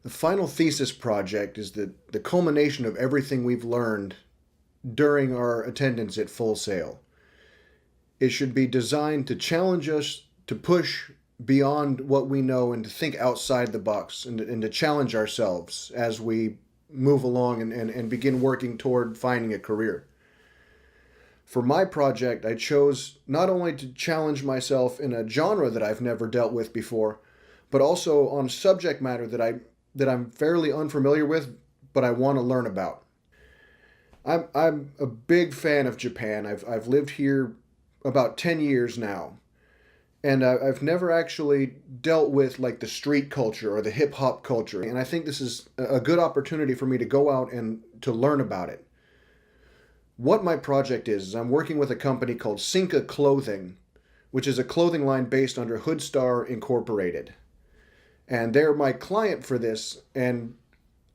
The final thesis project is the culmination of everything we've learned during our attendance at Full Sail. It should be designed to challenge us to push beyond what we know and to think outside the box and to challenge ourselves as we move along and begin working toward finding a career. For my project, I chose not only to challenge myself in a genre that I've never dealt with before, but also on subject matter that I'm fairly unfamiliar with, but I want to learn about. I'm a big fan of Japan. I've lived here about 10 years now, and I've never actually dealt with like the street culture or the hip hop culture. And I think this is a good opportunity for me to go out and to learn about it. What my project is I'm working with a company called Sinca Clothing, which is a clothing line based under Hoodstar Incorporated. And they're my client for this, and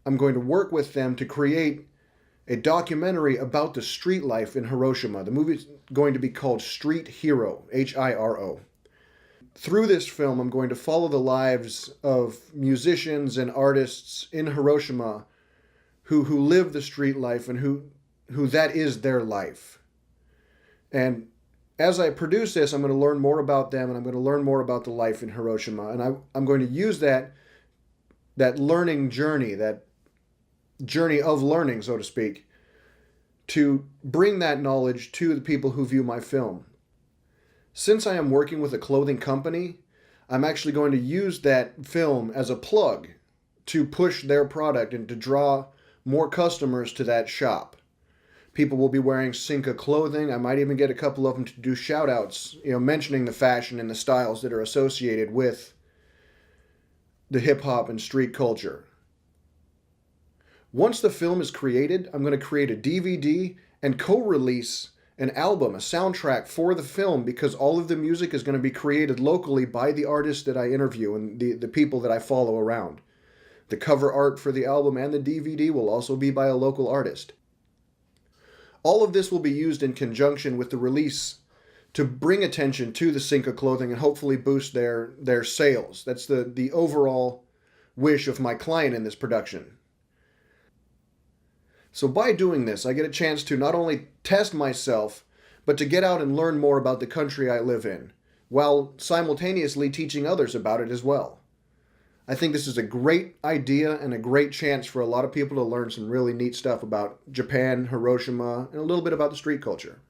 I'm going to work with them to create a documentary about the street life in Hiroshima. The movie's going to be called Street Hero, Hiro. Through this film, I'm going to follow the lives of musicians and artists in Hiroshima who live the street life and who that is their life. And as I produce this, I'm going to learn more about them and I'm going to learn more about the life in Hiroshima. And I'm going to use that learning journey, that journey of learning, so to speak, to bring that knowledge to the people who view my film. Since I am working with a clothing company, I'm actually going to use that film as a plug to push their product and to draw more customers to that shop. People will be wearing Sinca clothing. I might even get a couple of them to do shout outs, mentioning the fashion and the styles that are associated with the hip hop and street culture. Once the film is created, I'm going to create a DVD and co-release an album, a soundtrack for the film, because all of the music is going to be created locally by the artists that I interview and the people that I follow around. The cover art for the album and the DVD will also be by a local artist. All of this will be used in conjunction with the release to bring attention to the Sinca clothing and hopefully boost their sales. That's the overall wish of my client in this production. So by doing this, I get a chance to not only test myself, but to get out and learn more about the country I live in, while simultaneously teaching others about it as well. I think this is a great idea and a great chance for a lot of people to learn some really neat stuff about Japan, Hiroshima, and a little bit about the street culture.